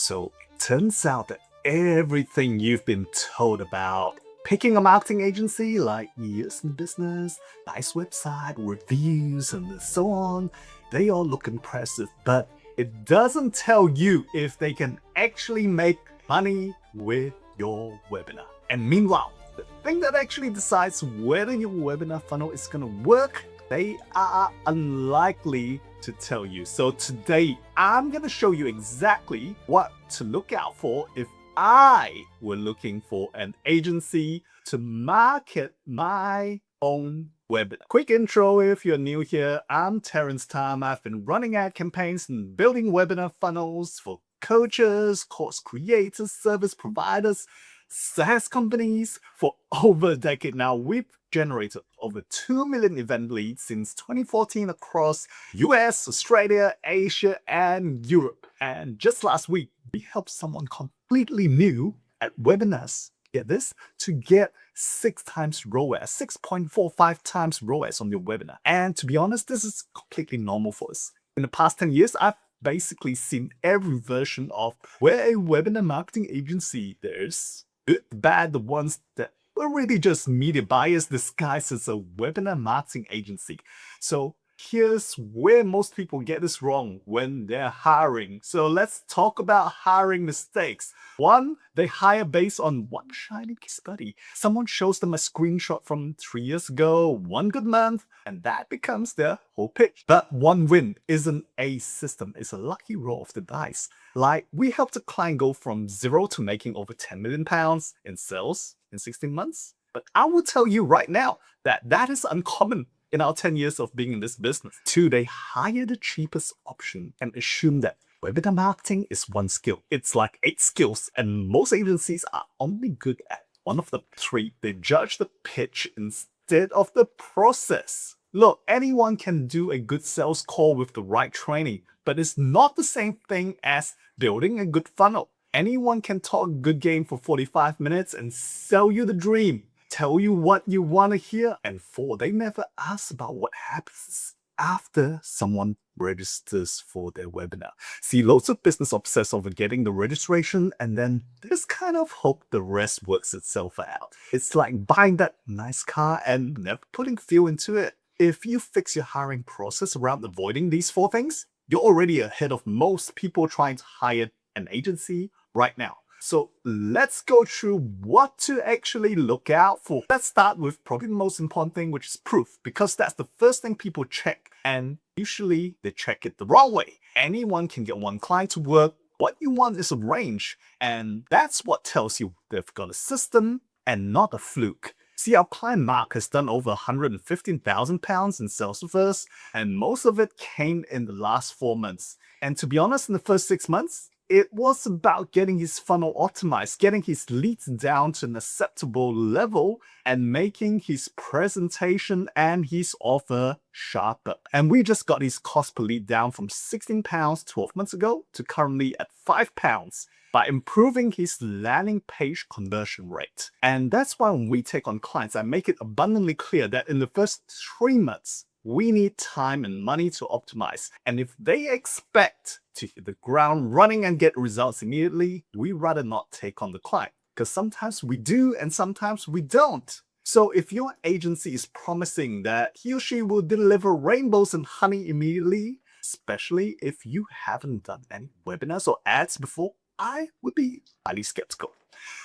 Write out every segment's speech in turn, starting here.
So it turns out that everything you've been told about picking a marketing agency, like years in business, nice website, reviews, and so on, they all look impressive, but it doesn't tell you if they can actually make money with your webinar. And meanwhile, the thing that actually decides whether your webinar funnel is going to work, they are unlikely to tell you. So today, I'm going to show you exactly what to look out for if I were looking for an agency to market my own webinar. Quick intro if you're new here. I'm Terence Tam. I've been running ad campaigns and building webinar funnels for coaches, course creators, service providers, SaaS companies for over a decade now. We've generated over 2 million event leads since 2014 across US, Australia, Asia, and Europe. And just last week, we helped someone completely new at webinars, get this, to get 6 times ROAS, 6.45 times ROAS on your webinar. And to be honest, this is completely normal for us. In the past 10 years, I've basically seen every version of where a webinar marketing agency, there's good, bad, the ones that were really just media buyers disguised as a webinar marketing agency. So here's where most people get this wrong when they're hiring. So let's talk about hiring mistakes. One, they hire based on one shiny case study. Someone shows them a screenshot from 3 years ago, one good month, and that becomes their whole pitch. But one win isn't a system, it's a lucky roll of the dice. Like, we helped a client go from zero to making over 10 million pounds in sales in 16 months. But I will tell you right now that that is uncommon in our 10 years of being in this business. 2, they hire the cheapest option and assume that webinar marketing is one skill. It's like 8 skills, and most agencies are only good at one of the 3. They judge the pitch instead of the process. Look, anyone can do a good sales call with the right training, but it's not the same thing as building a good funnel. Anyone can talk a good game for 45 minutes and sell you the dream, tell you what you want to hear. And 4, they never ask about what happens after someone registers for their webinar. See, loads of business obsess over getting the registration, and then they just kind of hope the rest works itself out. It's like buying that nice car and never putting fuel into it. If you fix your hiring process around avoiding these 4 things, you're already ahead of most people trying to hire an agency right now. So let's go through what to actually look out for. Let's start with probably the most important thing, which is proof, because that's the first thing people check, and usually they check it the wrong way. Anyone can get one client to work. What you want is a range, and that's what tells you they've got a system and not a fluke. See, our client Mark has done over £115,000 in sales with us, and most of it came in the last 4 months. And to be honest, in the first 6 months, it was about getting his funnel optimized, getting his leads down to an acceptable level, and making his presentation and his offer sharper. And we just got his cost per lead down from £16 12 months ago to currently at £5 by improving his landing page conversion rate. And that's why when we take on clients, I make it abundantly clear that in the first 3 months, we need time and money to optimize. And if they expect to hit the ground running and get results immediately, we rather not take on the client, because sometimes we do and sometimes we don't. So if your agency is promising that he or she will deliver rainbows and honey immediately, especially if you haven't done any webinars or ads before, I would be highly skeptical.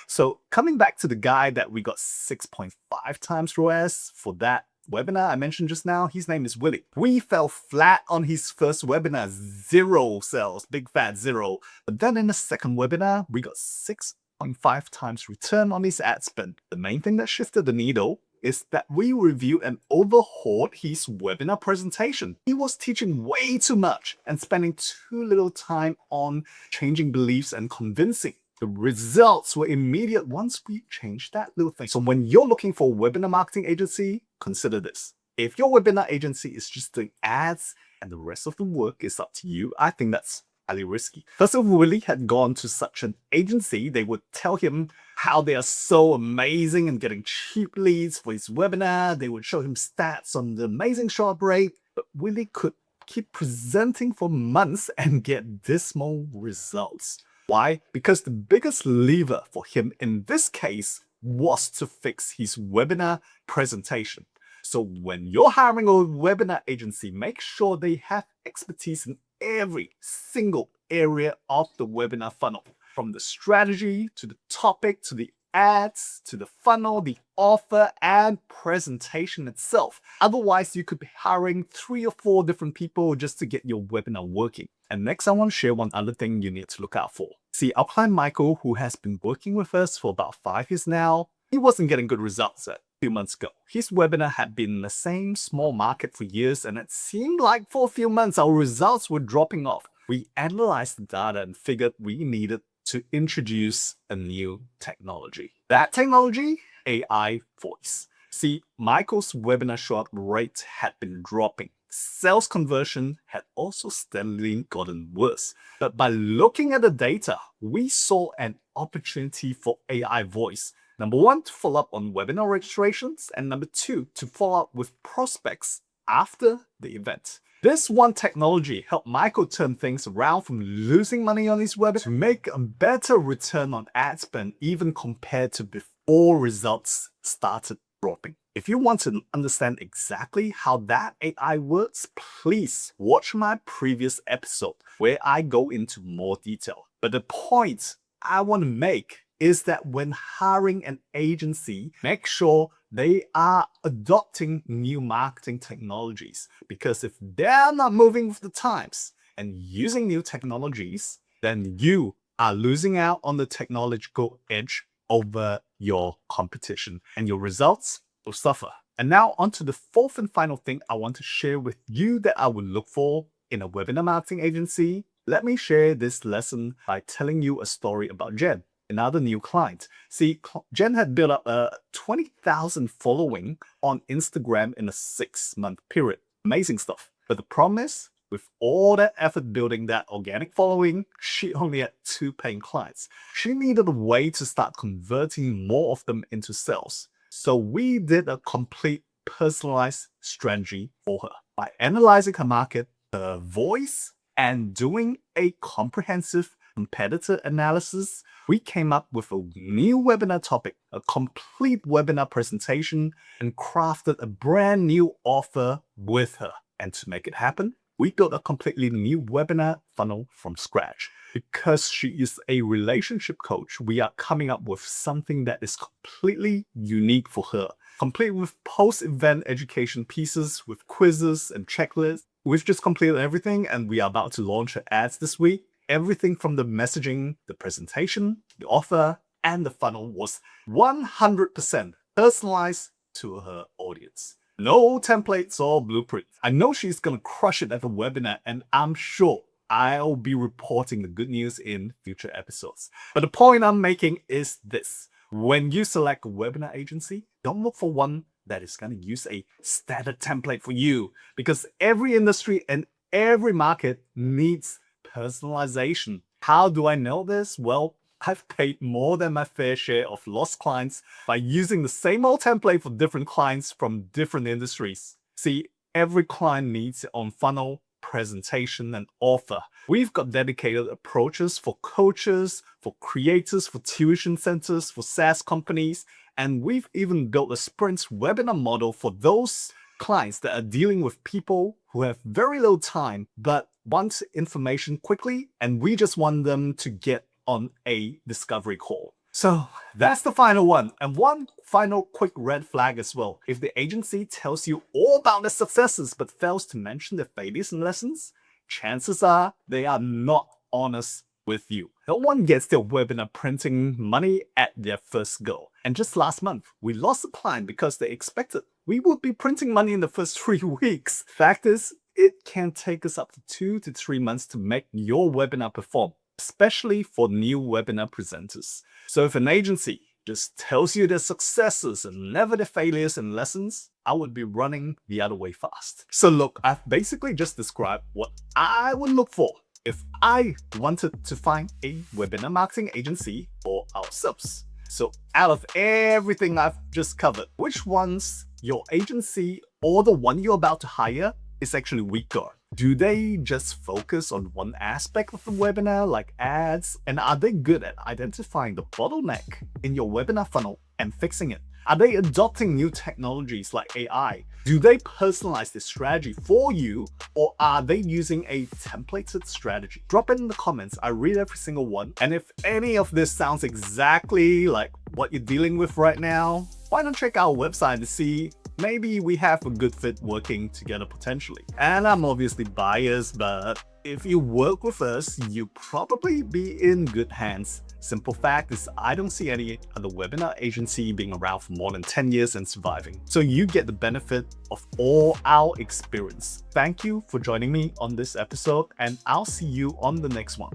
So coming back to the guy that we got 6.5 times ROAS for that webinar I mentioned just now, his name is Willie. We fell flat on his first webinar, 0 sales, big fat 0. But then in the second webinar, we got 6.5 times return on his ad spend. The main thing that shifted the needle is that we reviewed and overhauled his webinar presentation. He was teaching way too much and spending too little time on changing beliefs and convincing. The results were immediate once we changed that little thing. So when you're looking for a webinar marketing agency, consider this. If your webinar agency is just doing ads and the rest of the work is up to you, I think that's highly risky. First, if Willie had gone to such an agency, they would tell him how they are so amazing and getting cheap leads for his webinar. They would show him stats on the amazing show up rate, but Willie could keep presenting for months and get dismal results. Why? Because the biggest lever for him in this case was to fix his webinar presentation. So when you're hiring a webinar agency, make sure they have expertise in every single area of the webinar funnel, from the strategy to the topic to the ads to the funnel, the offer, and presentation itself. Otherwise, you could be hiring 3 or 4 different people just to get your webinar working. And next, I want to share one other thing you need to look out for. See, our client Michael, who has been working with us for about 5 years now, he wasn't getting good results a few months ago. His webinar had been in the same small market for years, and it seemed like for a few months our results were dropping off. We analyzed the data and figured we needed to introduce a new technology. That technology? AI voice. See, Michael's webinar show-up rate had been dropping. Sales conversion had also steadily gotten worse. But by looking at the data, we saw an opportunity for AI voice. Number 1, to follow up on webinar registrations, and number 2, to follow up with prospects after the event. This one technology helped Michael turn things around from losing money on his webinar to make a better return on ad spend, even compared to before results started dropping. If you want to understand exactly how that AI works, please watch my previous episode where I go into more detail. But the point I want to make is that when hiring an agency, make sure they are adopting new marketing technologies. Because if they're not moving with the times and using new technologies, then you are losing out on the technological edge over your competition, and your results will suffer. And now on to the 4th and final thing I want to share with you that I would look for in a webinar marketing agency. Let me share this lesson by telling you a story about Jen, another new client. See, Jen had built up a 20,000 following on Instagram in a 6-month period. Amazing stuff. But the problem is, with all that effort building that organic following, she only had 2 paying clients. She needed a way to start converting more of them into sales. So we did a complete personalized strategy for her. By analyzing her market, her voice, and doing a comprehensive competitor analysis, we came up with a new webinar topic, a complete webinar presentation, and crafted a brand new offer with her. And to make it happen, we built a completely new webinar funnel from scratch. Because she is a relationship coach, we are coming up with something that is completely unique for her, complete with post-event education pieces, with quizzes and checklists. We've just completed everything, and we are about to launch her ads this week. Everything from the messaging, the presentation, the offer, and the funnel was 100% personalized to her audience. No templates or blueprints. I know she's gonna crush it at the webinar, and I'm sure I'll be reporting the good news in future episodes. But the point I'm making is this. When you select a webinar agency, don't look for one that is gonna use a standard template for you, because every industry and every market needs personalization. How do I know this? Well, I've paid more than my fair share of lost clients by using the same old template for different clients from different industries. See, every client needs their own funnel, presentation, and offer. We've got dedicated approaches for coaches, for creators, for tuition centers, for SaaS companies, and we've even built a sprint webinar model for those clients that are dealing with people who have very little time but want information quickly, and we just want them to get on a discovery call. So that's the final one. And one final quick red flag as well. If the agency tells you all about their successes but fails to mention their failures and lessons, chances are they are not honest with you. No one gets their webinar printing money at their first go. And just last month, we lost a client because they expected we would be printing money in the first 3 weeks. Fact is, it can take us up to 2 to 3 months to make your webinar perform, especially for new webinar presenters. So if an agency just tells you their successes and never their failures and lessons, I would be running the other way fast. So look, I've basically just described what I would look for if I wanted to find a webinar marketing agency for ourselves. So out of everything I've just covered, which ones your agency or the one you're about to hire is actually weaker? Do they just focus on one aspect of the webinar, like ads? And are they good at identifying the bottleneck in your webinar funnel and fixing it? Are they adopting new technologies like AI? Do they personalize this strategy for you, or are they using a templated strategy? Drop it in the comments. I read every single one. And if any of this sounds exactly like what you're dealing with right now, why not check our website to see maybe we have a good fit working together potentially. And I'm obviously biased, but if you work with us, you'll probably be in good hands. Simple fact is I don't see any other webinar agency being around for more than 10 years and surviving. So you get the benefit of all our experience. Thank you for joining me on this episode, and I'll see you on the next one.